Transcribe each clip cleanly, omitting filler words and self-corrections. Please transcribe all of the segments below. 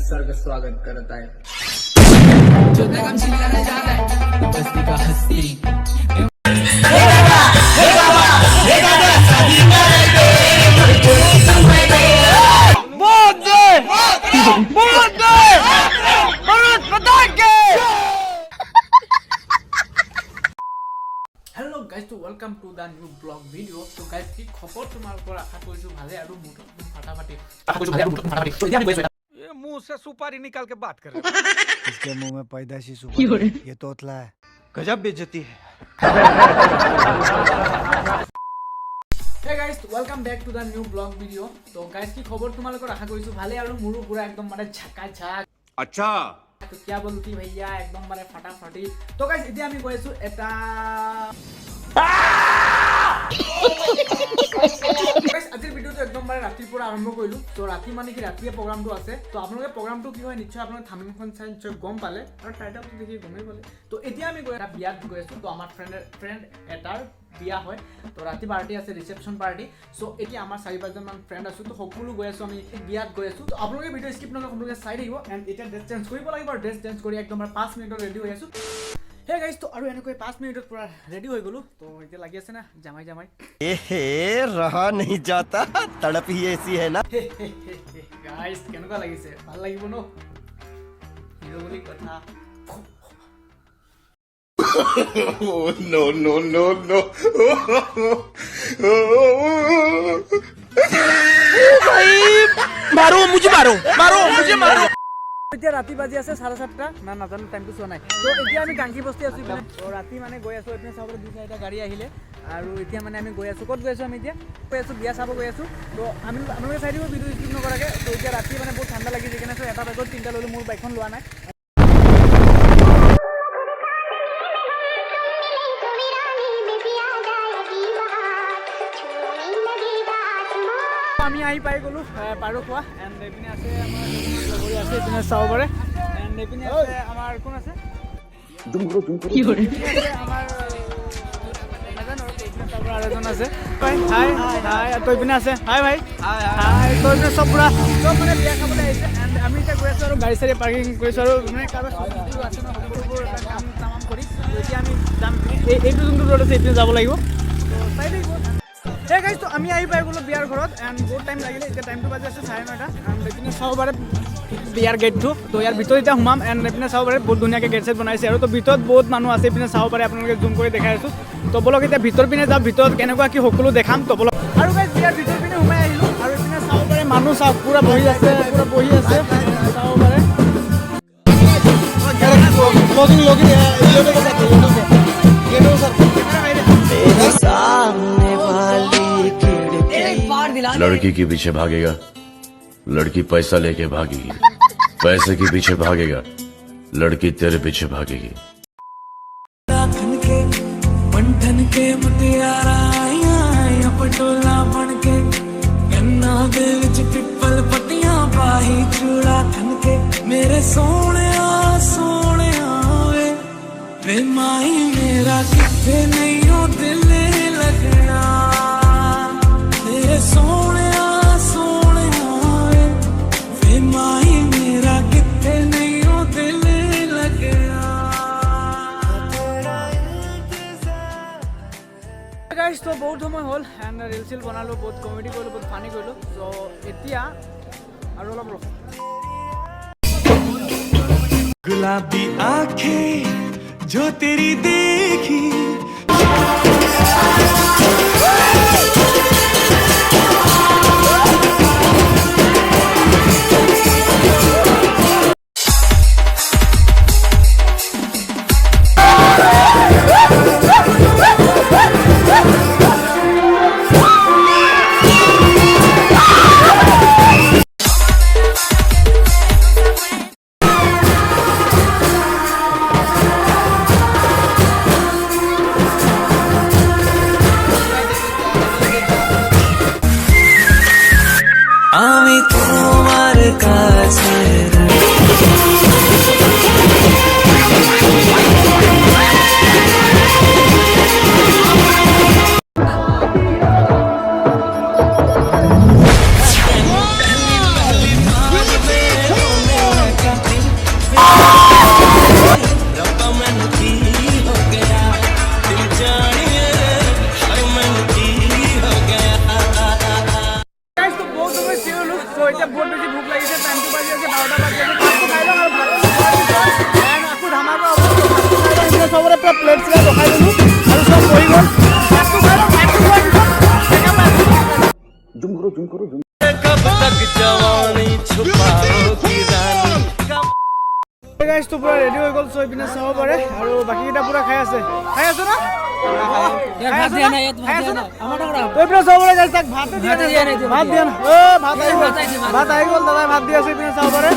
Sir का स्वागत करता है। हेलो गाइस, तो welcome to the new blog video. तो गाइस की खबर তোমালোকৰ আশা কৰিছো ভালে আৰু মুঠ ফাটাফাটি তো এতিয়া আমি গৈছো ये मुंह से सुपारी निकाल के बात कर रहे हो। इसके मुंह में पैदाशी सुपारी, ये तोतला है। गजब बेइज्जती है। Hey guys, welcome back to the new blog video. तो गाइस की खबर তোমালোকৰ আশা কৰিছো ভালে আৰু মোৰো পুৰা একদম মানে ঝাকাঝাক। अच्छा तो क्या बोलती भैया एकदम মানে ফাটাফাটি। তো গাইস এতিয়া আমি গৈছো এটা আজিৰ ভিডিওটো একদম মানে ৰাতিৰ পৰা আৰম্ভ কৰিলো। তো ৰাতি মানে কি ৰাতিয়ে প্ৰগ্ৰামটো আছে। তো আপোনালোকে প্ৰগ্ৰামটো কি হয় নিশ্চয় আপোনালোকে থাম্বনেলখন চাই নিশ্চয় গম পালে আৰু টাইটেলটো দেখি গমেই পালে। তো এতিয়া আমি এটা বিয়াত গৈ আছো। তো আমাৰ ফ্ৰেণ্ড এটাৰ বিয়া হয়। তো ৰাতি পাৰ্টি আছে, ৰিসেপশন পাৰ্টি। সো এতিয়া আমাৰ 4-5জন মান ফ্ৰেণ্ড আছো। তো সকলো গৈ আছো, আমি বিয়াত গৈ আছো। তো আপোনালোকে ভিডিও স্কিপ নকৰি আপোনালোকে চাই থাকিব। এণ্ড এতিয়া ড্ৰেছ চেঞ্জ কৰিব লাগিব আৰু ড্ৰেছ চেঞ্জ কৰি একদম 5 মিনিটত ৰেডি হৈ আছো। हे गाइस, तो আৰু এনেকৈ 5 মিনিটত পুৰা ৰেডি হৈ গলো। তো এতিয়া লাগি আছে না জামাই জামাই। एहे रहा नहीं जाता, तड़प ही ऐसी है ना। গাইস কেনেকুৱা লাগিছে? ভাল লাগিব ন? হিৰো বুলি কথা। no, no, no, no. मारो मुझे मारो मारो मुझे मारो। এতিয়া ৰাতি বাজি আছে 7:30 না নাজানো, টাইমটো চোৱা নাই। তো এতিয়া আমি গাংকি বস্তি আছো ইপিনে। তো ৰাতি মানে গৈ আছো এপিনে চাবলৈ 2-4টা গাড়ী আহিলে আৰু এতিয়া মানে আমি গৈ আছো। ক'ত গৈ আছো? আমি এতিয়া গৈ আছো বিয়া চাব গৈ আছো। তো আমি আপোনালোকে চাই দিব ভিডিও স্কিপ নকৰাকৈ। তো এতিয়া ৰাতি মানে বহুত ঠাণ্ডা লাগি যায় কেনে এটা বাইকত 3টা ল'লো, মোৰ বাইকখন লোৱা নাই। আমি আহি পাই গলো পাৰুখোৱা। এণ্ড এইপিনে আছে আমাৰ লগৰী আছে, এইপিনে চাব পাৰে। এণ্ড এইপিনে আছে আমাৰ কোন আছে কি কৰে আমাৰ নাজানো আৰু এইপিনে চাব আৰু এজন আছে। হাই হাই হাই। তো এইপিনে আছে হাই ভাই হাই। তো এইপিনে চব পুৰা চব মানে বিয়া খাবলৈ আহিছে। এণ্ড আমি এতিয়া গৈ আছো আৰু গাড়ী চাড়ী পাৰ্কিং কৰিছো আৰু মানে কাৰোবাৰ সকলোবোৰ আছে ন, সকলোবোৰ কাম তামাম কৰি। তো এতিয়া আমি যাম এইটো যোনটো ৰোড আছে এইপিনে যাব লাগিব। তো চাই থাকিব। हे गाइस, तो আমি আহি পাই গলো বিয়াৰ ঘৰত। এণ্ড বহুত টাইম লাগিলে। এতিয়া টাইমটো বাজি আছে 9:30। এণ্ড এইপিনে চাব পাৰে বিয়াৰ গেটটো। তো ইয়াৰ ভিতৰত এতিয়া সোমাম। এণ্ড এইপিনে চাব পাৰে বহুত ধুনীয়াকৈ গেট চেট বনাইছে আৰু তো ভিতৰত বহুত মানুহ আছে। এইপিনে চাব পাৰে, আপোনালোকে জুম কৰি দেখাই আছোঁ। তো বলক এতিয়া ভিতৰ পিনে যাম, ভিতৰত কেনেকুৱা কি সকলো দেখাম। তো বলক আৰু গাইস বিয়াৰ ভিতৰ পিনে সোমাই আহিলোঁ আৰু এইপিনে চাব পাৰে মানুহ চাওক পুৰা বহি আছে, পুৰা বহি আছে চাব পাৰে। लड़की के पीछे भागेगा, लड़की पैसा लेके भागेगी, पैसे के पीछे भागेगा, लड़की तेरे पीछे भागेगी। पंठन के मुटियारा आया पटोला बन के कन्ना दे विच पिपल पट्टियां पाही चूड़ा खन के मेरे सोने वे माही मेरा किथे नहीं हो दिल लगना तेरे सोने वे माही मेरा किथे नहीं हो दिल लगना। গাইস, তো বহুত সময় হ'ল এণ্ড ৰিল চিল বনালোঁ, বহুত কমেডি কৰিলোঁ, বহুত ফানি কৰিলোঁ। চ' এতিয়া আৰু অলপ ৰখ। गुलाबी आंखें जो तेरी देखी 12টা বাজি আছে ভাতটো খাই লওঁ আৰু ভাতটো খোৱাৰ পিছত আকৌ ধামাকা হ'ব ভাতটো খাই লওঁ এতিয়া চবৰে পৰা প্লেট চিলাই ৰখাই দিলোঁ আৰু চব বহি গ'ল ভাতটো খাই লওঁ ভাতটো খোৱাৰ পিছত कब तक जवानी छुपाओगी रानी গাইজ তো পুৰা ৰেডি হৈ গ'ল, চৈ পিনে চাব পাৰে আৰু বাকীকেইটা পুৰা খাই আছে না খাই আছে না তই পিনে চাব পাৰে গাইজ তাক ভাত দিয়া নাই ভাত দিয়া নাই ভাত আহি গ'ল দাদাই ভাত দি আছে পিনে চাব পাৰে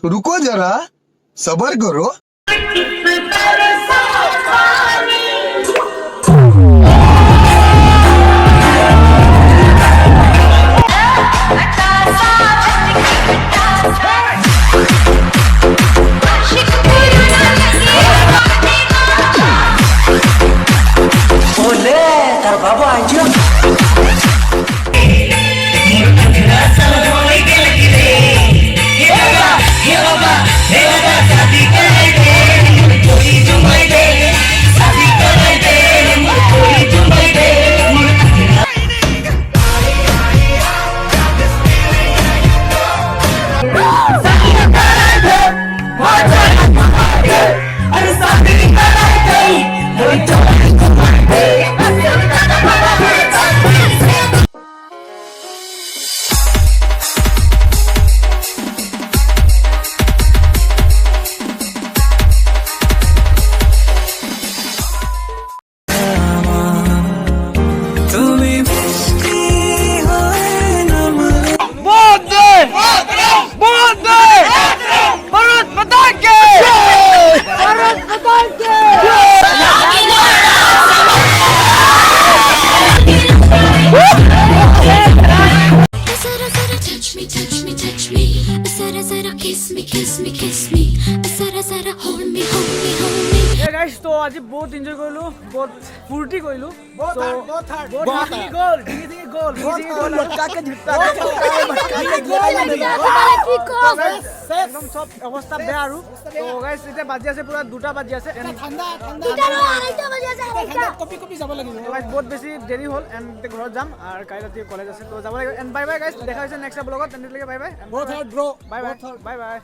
रुको जरा सबर करो গাইজ তো আজি বহুত এনজয় কৰিলো, বহুত ফূৰ্তি কৰিলো, একদম চব অৱস্থা বেয়া আৰু তো গাইজ এতিয়া বাজি আছে পুৰা 2টা বাজি আছে বহুত বেছি দেৰি হ'ল এণ্ড ঘৰত যাম আৰু কাইলৈ ৰাতি কলেজ আছে তো যাব লাগিব এণ্ড বাই বাই গাইজ দেখা হৈছে নেক্সট ব্লগত তেনেহ'লে বাই বাই বাই বাই